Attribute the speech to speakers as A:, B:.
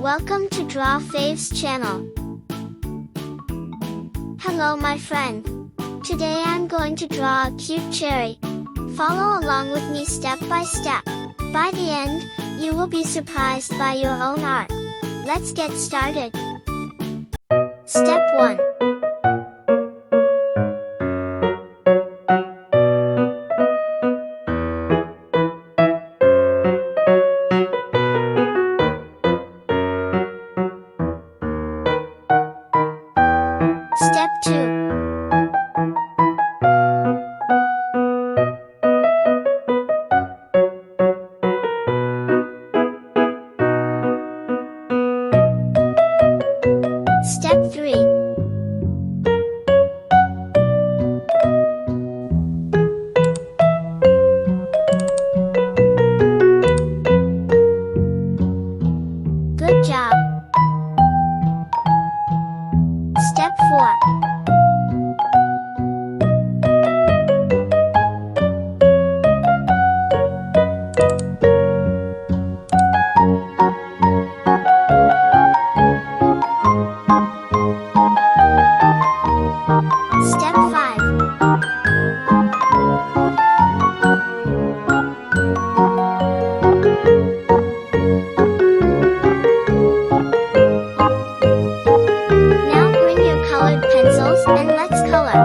A: Welcome to Draw Faves channel. Hello my friend. Today I'm going to draw a cute cherry. Follow along with me step by step. By the end, you will be surprised by your own art. Let's get started. Step 1. Step 2. Step 3. Good job. Step 4. Step 5. Now bring your colored pencils and let's color.